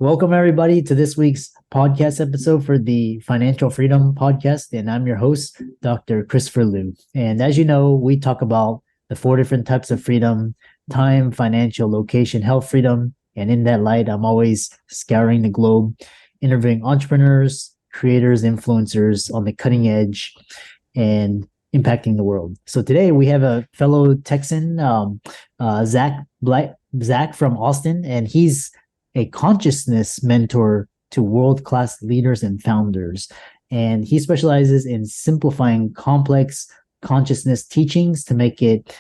Welcome, everybody, to this week's podcast episode for the Financial Freedom Podcast. And I'm your host, Dr. Christopher Liu. And as you know, we talk about the four different types of freedom: time, financial, location, health freedom. And in that light, I'm always scouring the globe, interviewing entrepreneurs, creators, influencers on the cutting edge and impacting the world. So today we have a fellow Texan, Zack from Austin, and he's a consciousness mentor to world-class leaders and founders. And he specializes in simplifying complex consciousness teachings to make it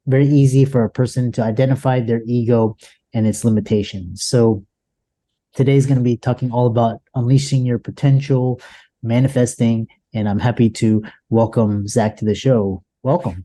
very easy for a person to identify their ego and its limitations. So today's going to be talking all about unleashing your potential, manifesting, and I'm happy to welcome Zack to the show. Welcome.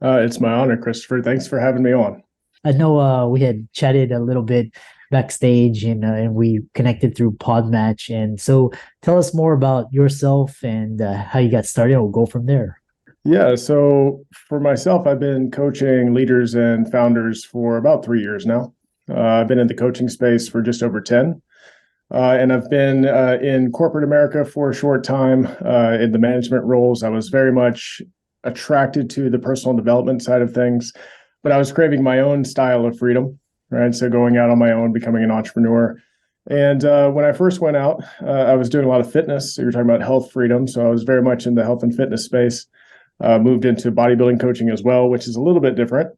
It's my honor, Christopher. Thanks for having me on. I know we had chatted a little bit backstage and we connected through Podmatch. And so tell us more about yourself and how you got started. We'll go from there. Yeah, so for myself, I've been coaching leaders and founders for about 3 years now. I've been in the coaching space for just over 10. And I've been in corporate America for a short time in the management roles. I was very much attracted to the personal development side of things, but I was craving my own style of freedom, right? So going out on my own, becoming an entrepreneur. And when I first went out, I was doing a lot of fitness. So you're talking about health freedom. So I was very much in the health and fitness space, moved into bodybuilding coaching as well, which is a little bit different.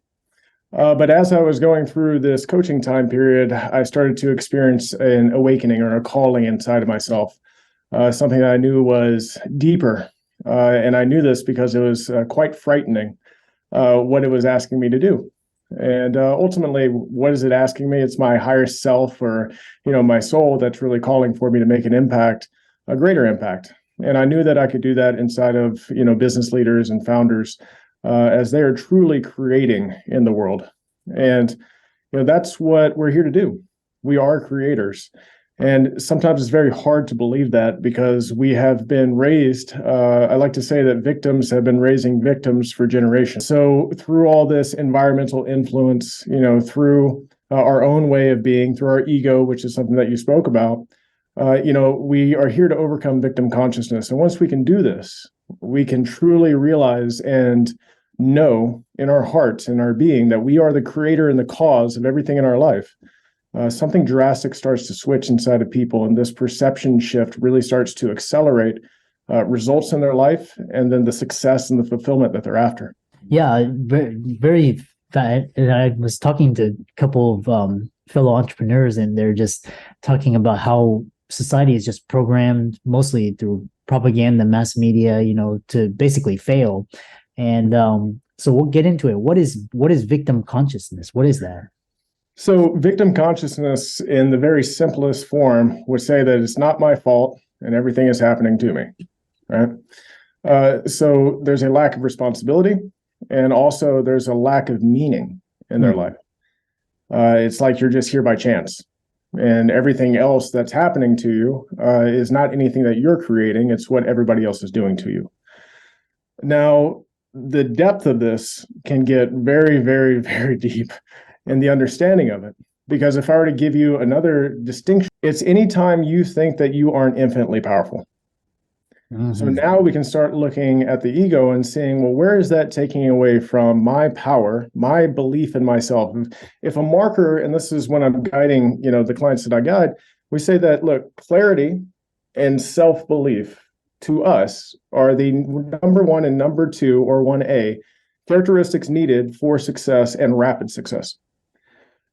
But as I was going through this coaching time period, I started to experience an awakening or a calling inside of myself, something that I knew was deeper. And I knew this because it was quite frightening what it was asking me to do. And ultimately, what is it asking me? It's my higher self or, my soul that's really calling for me to make an impact, a greater impact. And I knew that I could do that inside of, business leaders and founders as they are truly creating in the world. And, that's what we're here to do. We are creators. And sometimes it's very hard to believe that because we have been raised, I like to say that victims have been raising victims for generations. So through all this environmental influence, through our own way of being, through our ego, which is something that you spoke about, we are here to overcome victim consciousness. And once we can do this, we can truly realize and know in our hearts and our being that we are the creator and the cause of everything in our life. Something drastic starts to switch inside of people, and this perception shift really starts to accelerate results in their life and then the success and the fulfillment that they're after. Yeah, very. I was talking to a couple of fellow entrepreneurs, and they're just talking about how society is just programmed mostly through propaganda, mass media, to basically fail. And so we'll get into it. What is victim consciousness? What is that? So victim consciousness in the very simplest form would say that it's not my fault and everything is happening to me, right? So there's a lack of responsibility, and also there's a lack of meaning in their life. It's like you're just here by chance, and everything else that's happening to you is not anything that you're creating. It's what everybody else is doing to you. Now, the depth of this can get very, very, very deep in the understanding of it. Because if I were to give you another distinction, it's anytime you think that you aren't infinitely powerful. Mm-hmm. So now we can start looking at the ego and seeing, well, where is that taking away from my power, my belief in myself? If a marker, and this is when I'm guiding, the clients that I guide, we say that, look, clarity and self-belief to us are the number one and number two, or 1A, characteristics needed for success and rapid success.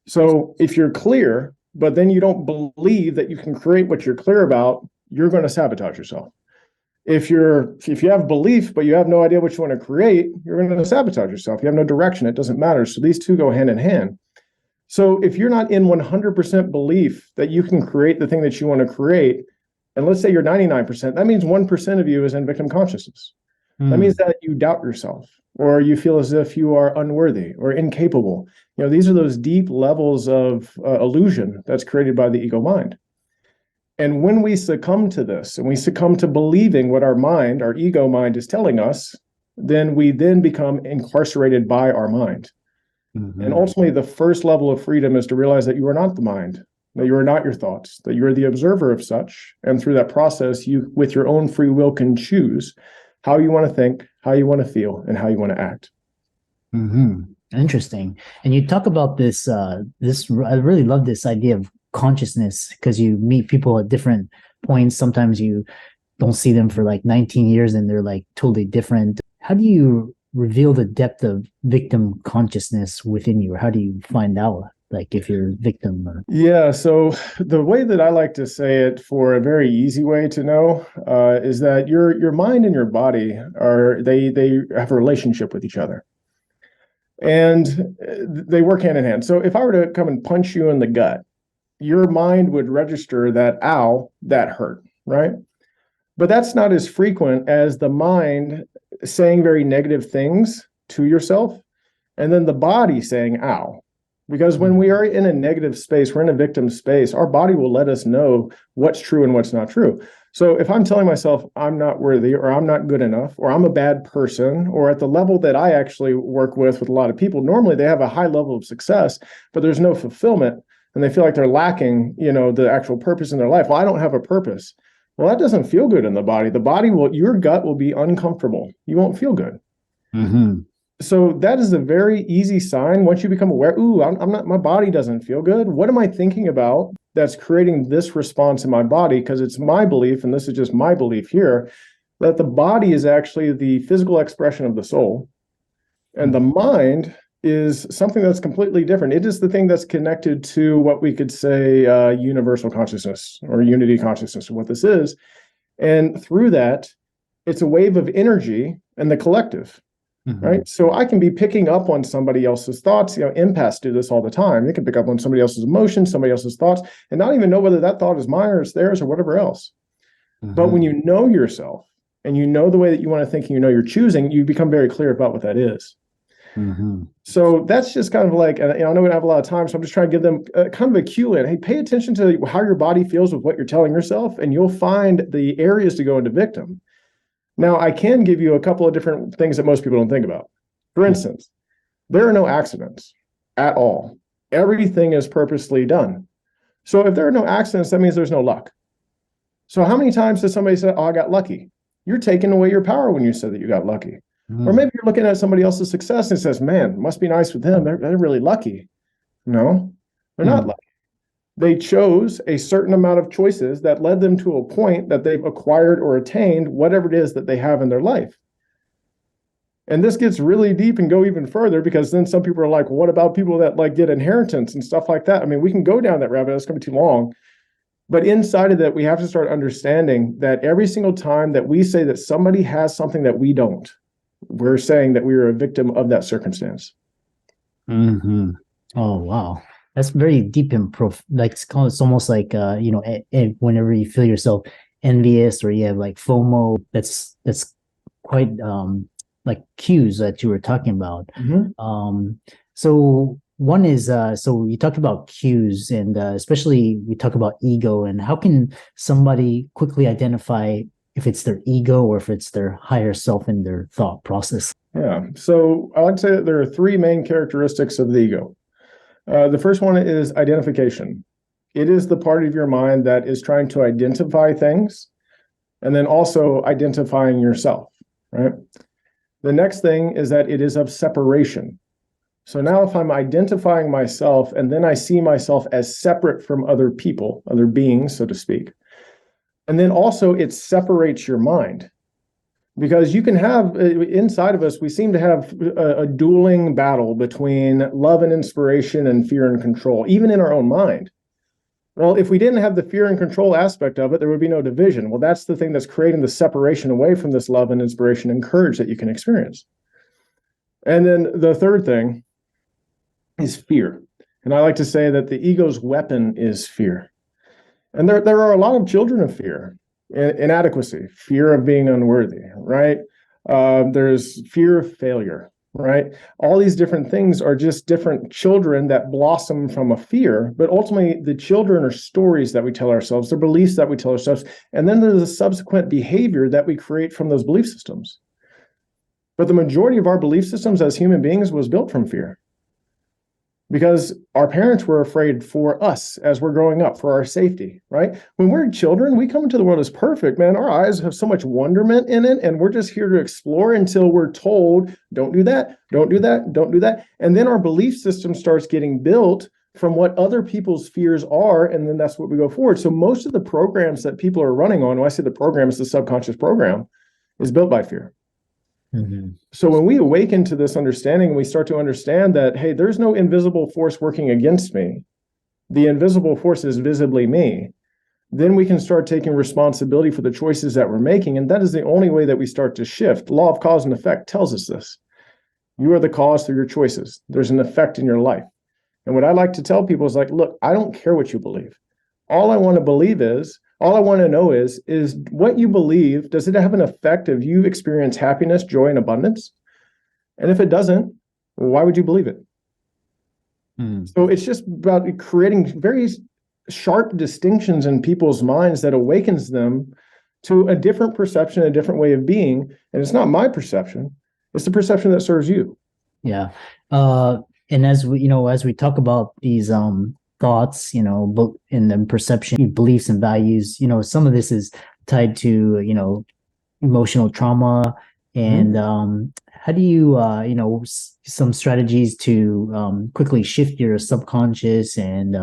So if you're clear, but then you don't believe that you can create what you're clear about, you're going to sabotage yourself. If you have belief, but you have no idea what you want to create, you're going to sabotage yourself. You have no direction. It doesn't matter. So these two go hand in hand. So if you're not in 100% belief that you can create the thing that you want to create, and let's say you're 99%, that means 1% of you is in victim consciousness. That means that you doubt yourself, or you feel as if you are unworthy or incapable. These are those deep levels of illusion that's created by the ego mind. And when we succumb to this, and we succumb to believing what our ego mind is telling us, then we become incarcerated by our mind. Mm-hmm. And ultimately, the first level of freedom is to realize that you are not the mind. that you are not your thoughts, that you are the observer of such. And through that process, you, with your own free will, can choose how you want to think, how you want to feel, and how you want to act. Hmm. Interesting. And you talk about this, I really love this idea of consciousness because you meet people at different points. Sometimes you don't see them for like 19 years and they're like totally different. How do you reveal the depth of victim consciousness within you? Or how do you find out like if you're a victim or Yeah, so the way that I like to say it, for a very easy way to know, is that your mind and your body they have a relationship with each other, and they work hand in hand. So if I were to come and punch you in the gut, your mind would register that, ow, that hurt, right? But that's not as frequent as the mind saying very negative things to yourself, and then the body saying, ow. Because when we are in a negative space, we're in a victim space, our body will let us know what's true and what's not true. So if I'm telling myself I'm not worthy, or I'm not good enough, or I'm a bad person, or at the level that I actually work with a lot of people, normally they have a high level of success, but there's no fulfillment, and they feel like they're lacking, the actual purpose in their life. Well, I don't have a purpose. Well, that doesn't feel good in the body. Your gut will be uncomfortable. You won't feel good. mm-hmm. So that is a very easy sign. Once you become aware, I'm not, my body doesn't feel good. What am I thinking about that's creating this response in my body? Because it's my belief, and this is just my belief here, that the body is actually the physical expression of the soul. And the mind is something that's completely different. It is the thing that's connected to what we could say universal consciousness or unity consciousness, what this is. And through that, it's a wave of energy and the collective. Mm-hmm. Right. So I can be picking up on somebody else's thoughts. Empaths do this all the time. They can pick up on somebody else's emotions, somebody else's thoughts, and not even know whether that thought is mine or it's theirs or whatever else. Mm-hmm. But when you know yourself and you know the way that you want to think and you're choosing, you become very clear about what that is. Mm-hmm. So that's just kind of like, I know we don't have a lot of time, so I'm just trying to give them kind of a cue in. Hey, pay attention to how your body feels with what you're telling yourself, and you'll find the areas to go into victim. Now, I can give you a couple of different things that most people don't think about. For instance, there are no accidents at all. Everything is purposely done. So if there are no accidents, that means there's no luck. So how many times does somebody say, oh, I got lucky? You're taking away your power when you said that you got lucky. Or maybe you're looking at somebody else's success and says, man, must be nice with them. They're really lucky. No, they're not lucky. They chose a certain amount of choices that led them to a point that they've acquired or attained whatever it is that they have in their life. And this gets really deep and go even further, because then some people are like, well, what about people that like get inheritance and stuff like that? I mean, we can go down that rabbit hole. It's going to be too long. But inside of that, we have to start understanding that every single time that we say that somebody has something that we don't, we're saying that we are a victim of that circumstance. Mm-hmm. Oh, wow. That's very deep and like it's almost like whenever you feel yourself envious or you have like FOMO, that's quite like cues that you were talking about. Mm-hmm. So one is so you talked about cues, and especially we talk about ego, and how can somebody quickly identify if it's their ego or if it's their higher self in their thought process? Yeah. So I like to say that there are three main characteristics of the ego. The first one is identification. It is the part of your mind that is trying to identify things and then also identifying yourself, right? The next thing is that it is of separation. So now if I'm identifying myself and then I see myself as separate from other people, other beings, so to speak, and then also it separates your mind. Because you can have, inside of us, we seem to have a dueling battle between love and inspiration and fear and control, even in our own mind. Well, if we didn't have the fear and control aspect of it, there would be no division. Well, that's the thing that's creating the separation away from this love and inspiration and courage that you can experience. And then the third thing is fear. And I like to say that the ego's weapon is fear. And there are a lot of children of fear. Inadequacy, fear of being unworthy, right? There's fear of failure, right? All these different things are just different children that blossom from a fear, but ultimately the children are stories that we tell ourselves, they're beliefs that we tell ourselves, and then there's a subsequent behavior that we create from those belief systems. But the majority of our belief systems as human beings was built from fear. because our parents were afraid for us as we're growing up, for our safety, right? When we're children, we come into the world as perfect, man. Our eyes have so much wonderment in it, and we're just here to explore until we're told, don't do that, don't do that, don't do that. And then our belief system starts getting built from what other people's fears are, and then that's what we go forward. So most of the programs that people are running on, when I say the program is the subconscious program, is built by fear. Mm-hmm. So when we awaken to this understanding, we start to understand that, hey, there's no invisible force working against me. The invisible force is visibly me. Then we can start taking responsibility for the choices that we're making. And that is the only way that we start to shift. Law of cause and effect tells us this. You are the cause through your choices. There's an effect in your life. And what I like to tell people is like, look, I don't care what you believe. All I want to know is what you believe, does it have an effect if you experience happiness, joy, and abundance? And if it doesn't, why would you believe it? So it's just about creating very sharp distinctions in people's minds that awakens them to a different perception, a different way of being. And it's not my perception, it's the perception that serves you. Yeah. And as we talk about these thoughts, in the perception, beliefs and values, some of this is tied to, emotional trauma. And how do you, some strategies to quickly shift your subconscious and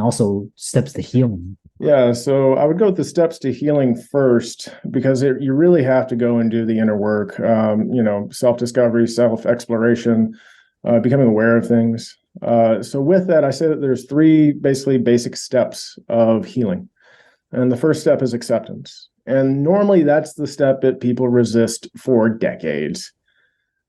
also steps to healing? Yeah, so I would go with the steps to healing first, because you really have to go and do the inner work, self-discovery, self-exploration, becoming aware of things. So with that, I say that there's three basically basic steps of healing. And the first step is acceptance. And normally that's the step that people resist for decades.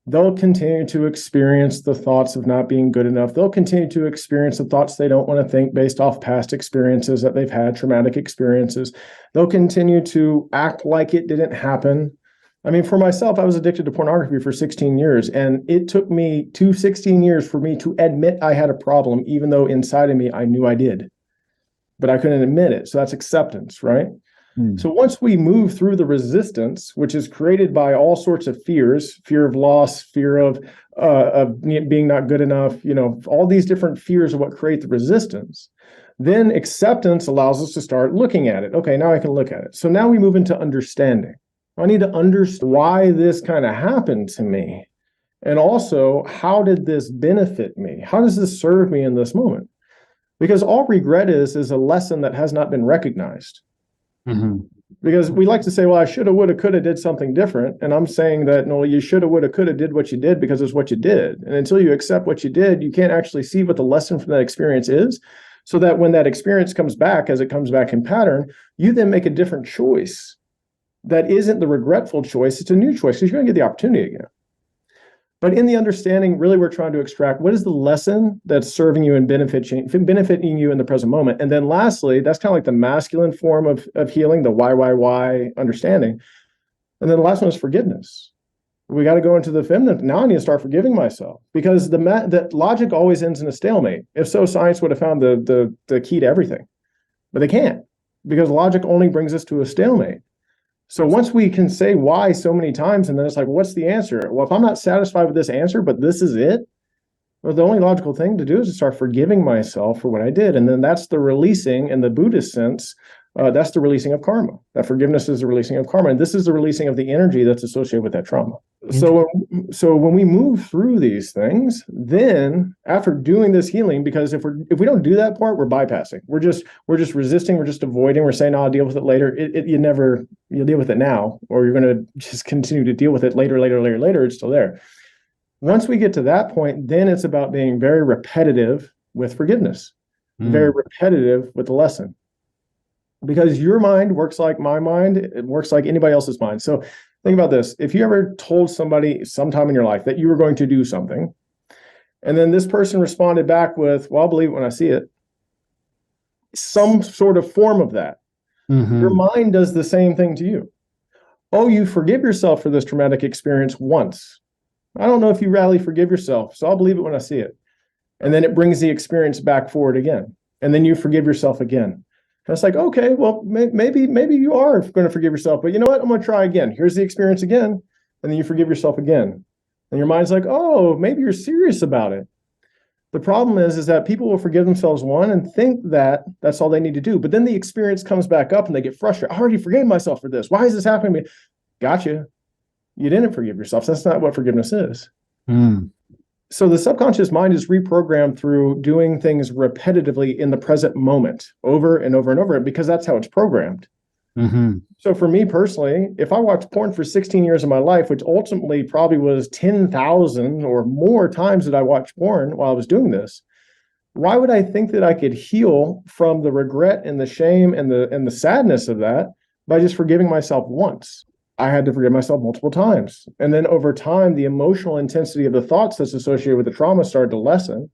They'll continue to experience the thoughts of not being good enough. They'll continue to experience the thoughts they don't want to think based off past experiences that they've had, traumatic experiences. They'll continue to act like it didn't happen. I mean, for myself, I was addicted to pornography for 16 years, and it took me 16 years for me to admit I had a problem, even though inside of me, I knew I did, but I couldn't admit it. So that's acceptance, right? So once we move through the resistance, which is created by all sorts of fears, fear of loss, fear of being not good enough, all these different fears are what create the resistance. Then acceptance allows us to start looking at it. Okay, now I can look at it. So now we move into understanding. I need to understand why this kind of happened to me. And also, how did this benefit me? How does this serve me in this moment? Because all regret is a lesson that has not been recognized. Because we like to say, well, I shoulda, woulda, coulda did something different. And I'm saying that, no, you shoulda, woulda, coulda did what you did because it's what you did. And until you accept what you did, you can't actually see what the lesson from that experience is. So that when that experience comes back, as it comes back in pattern, you then make a different choice that isn't the regretful choice. It's a new choice because you're going to get the opportunity again. But in the understanding, really, we're trying to extract what is the lesson that's serving you and benefiting you in the present moment. And then lastly, that's kind of like the masculine form of healing, the why understanding. And then the last one is forgiveness. We got to go into the feminine. Now I need to start forgiving myself, because the logic always ends in a stalemate. If so, science would have found the key to everything. But they can't, because logic only brings us to a stalemate. So once we can say why so many times, and then it's like, what's the answer? Well, if I'm not satisfied with this answer, but this is it, well, the only logical thing to do is to start forgiving myself for what I did. And then that's the releasing, in the Buddhist sense, that's the releasing of karma. That forgiveness is the releasing of karma. And this is the releasing of the energy that's associated with that trauma. So when we move through these things, then after doing this healing, because if we don't do that part, we're bypassing. We're just resisting. We're just avoiding. We're saying, I'll deal with it later. You'll deal with it now, or you're going to just continue to deal with it later. It's still there. Once we get to that point, then it's about being very repetitive with forgiveness, very repetitive with the lesson. Because your mind works like my mind, it works like anybody else's mind. So think about this. If you ever told somebody sometime in your life that you were going to do something, and then this person responded back with, well, I'll believe it when I see it, some sort of form of that, your mind does the same thing to you. Oh, you forgive yourself for this traumatic experience once. I don't know if you really forgive yourself, so I'll believe it when I see it. And then it brings the experience back forward again. And then you forgive yourself again. And it's like, okay, well, maybe you are going to forgive yourself, but you know what? I'm going to try again. Here's the experience again. And then you forgive yourself again. And your mind's like, oh, maybe you're serious about it. The problem is that people will forgive themselves one and think that that's all they need to do. But then the experience comes back up and they get frustrated. I already forgave myself for this. Why is this happening to me? Gotcha. You didn't forgive yourself. That's not what forgiveness is. Mm. So the subconscious mind is reprogrammed through doing things repetitively in the present moment over and over and over, because that's how it's programmed. Mm-hmm. So for me personally, if I watched porn for 16 years of my life, which ultimately probably was 10,000 or more times that I watched porn while I was doing this, why would I think that I could heal from the regret and the shame and the sadness of that by just forgiving myself once? I had to forgive myself multiple times. And then over time, the emotional intensity of the thoughts that's associated with the trauma started to lessen.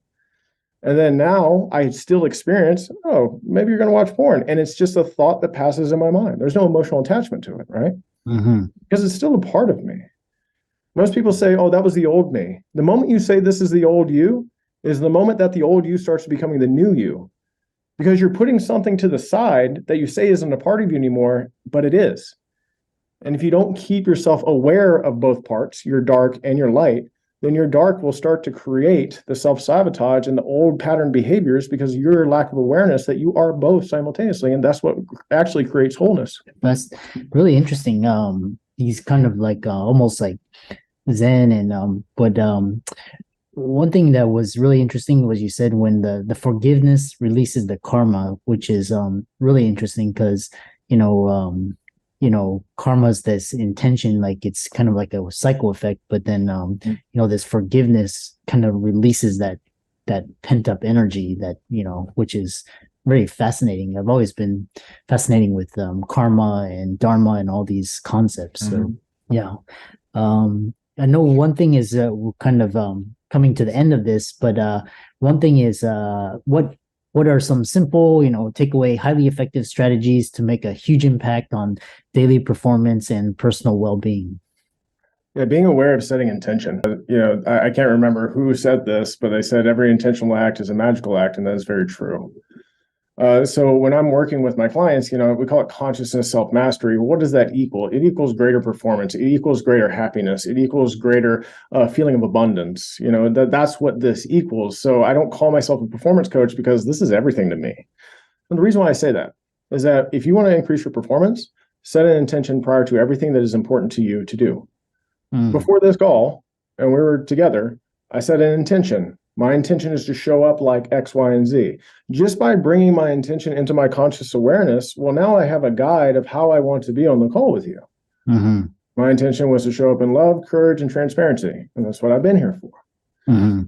And then now I still experience, oh, maybe you're going to watch porn. And it's just a thought that passes in my mind. There's no emotional attachment to it, right? Mm-hmm. Because it's still a part of me. Most people say, oh, that was the old me. The moment you say this is the old you is the moment that the old you starts becoming the new you. Because you're putting something to the side that you say isn't a part of you anymore, but it is. And if you don't keep yourself aware of both parts, your dark and your light, then your dark will start to create the self-sabotage and the old pattern behaviors because of your lack of awareness that you are both simultaneously. And that's what actually creates wholeness. That's really interesting. He's kind of like almost like Zen, and but one thing that was really interesting was you said when the forgiveness releases the karma, which is really interesting because you know karma's this intention, like it's kind of like a cycle effect, but then this forgiveness kind of releases that pent up energy that which is very fascinating. I've always been fascinating with karma and dharma and all these concepts. So yeah. I know one thing is we're kind of coming to the end of this, but one thing is what are some simple, takeaway, highly effective strategies to make a huge impact on daily performance and personal well-being? Yeah, being aware of setting intention. I can't remember who said this, but they said every intentional act is a magical act, and that is very true. So when I'm working with my clients, we call it consciousness self-mastery. What does that equal? It equals greater performance. It equals greater happiness. It equals greater feeling of abundance. That's what this equals. So I don't call myself a performance coach because this is everything to me. And the reason why I say that is that if you want to increase your performance, set an intention prior to everything that is important to you to do. Before this call, and we were together, I set an intention. My intention is to show up like X, Y, and Z. Just by bringing my intention into my conscious awareness, well, now I have a guide of how I want to be on the call with you. Mm-hmm. My intention was to show up in love, courage, and transparency. And that's what I've been here for. Mm-hmm.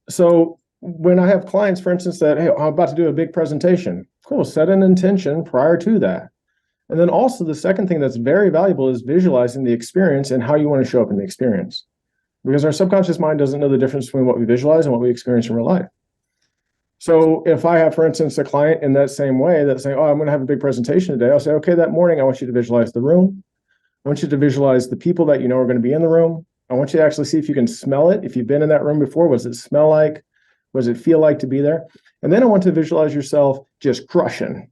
So when I have clients, for instance, that, hey, I'm about to do a big presentation, cool, set an intention prior to that. And then also the second thing that's very valuable is visualizing the experience and how you want to show up in the experience. Because our subconscious mind doesn't know the difference between what we visualize and what we experience in real life. So if I have, for instance, a client in that same way that's saying, oh, I'm going to have a big presentation today, I'll say, okay, that morning, I want you to visualize the room. I want you to visualize the people that you know are going to be in the room. I want you to actually see if you can smell it. If you've been in that room before, what does it smell like? What does it feel like to be there? And then I want to visualize yourself just crushing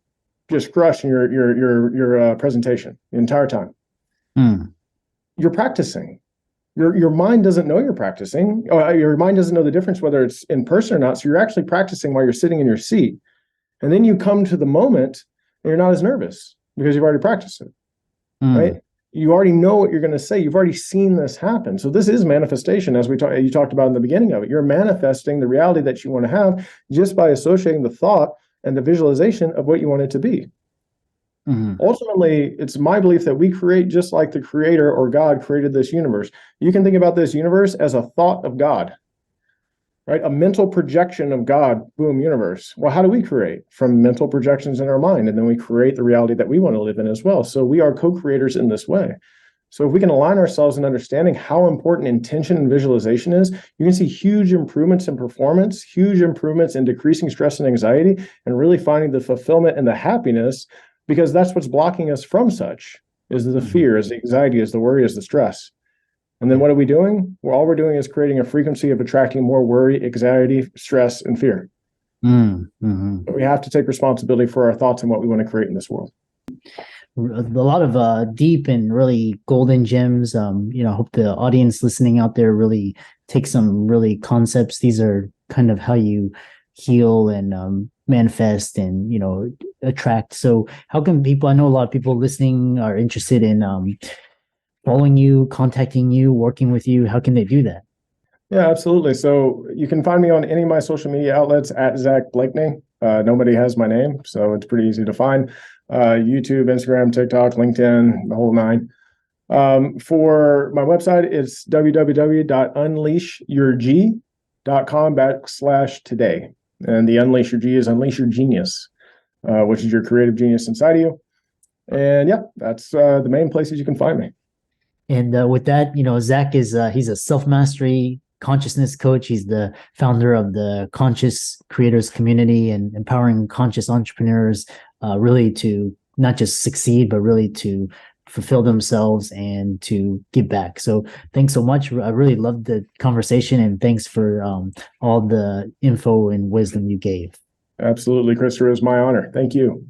your presentation the entire time. You're practicing. Your mind doesn't know you're practicing. Your mind doesn't know the difference whether it's in person or not. So you're actually practicing while you're sitting in your seat. And then you come to the moment and you're not as nervous because you've already practiced it, right? You already know what you're going to say. You've already seen this happen. So this is manifestation, as you talked about in the beginning of it. You're manifesting the reality that you want to have just by associating the thought and the visualization of what you want it to be. Ultimately, it's my belief that we create just like the creator or God created this universe. You can think about this universe as a thought of God, right? A mental projection of God, boom, universe. Well, how do we create? From mental projections in our mind, and then we create the reality that we want to live in as well. So we are co-creators in this way. So if we can align ourselves in understanding how important intention and visualization is, you can see huge improvements in performance, huge improvements in decreasing stress and anxiety, and really finding the fulfillment and the happiness, because that's what's blocking us from such, is the fear, is the anxiety, is the worry, is the stress. And then what are we doing? Well, all we're doing is creating a frequency of attracting more worry, anxiety, stress, and fear. But we have to take responsibility for our thoughts and what we want to create in this world. A lot of deep and really golden gems. I hope the audience listening out there really take some really concepts. These are kind of how you heal and manifest and attract. So how can people? I know a lot of people listening are interested in following you, contacting you, working with you. How can they do that? Yeah, absolutely. So you can find me on any of my social media outlets at Zack Blakeney. Nobody has my name, so it's pretty easy to find. YouTube, Instagram, TikTok, LinkedIn, the whole nine. For my website, it's www.unleashyourg.com/today. And the Unleash Your G is Unleash Your Genius, which is your creative genius inside of you. And yeah, that's the main places you can find me. And with that, Zack is he's a self-mastery consciousness coach. He's the founder of the Conscious Creators Community and empowering conscious entrepreneurs really to not just succeed, but really to fulfill themselves and to give back. So thanks so much. I really loved the conversation, and thanks for all the info and wisdom you gave. Absolutely, Christopher. It was my honor. Thank you.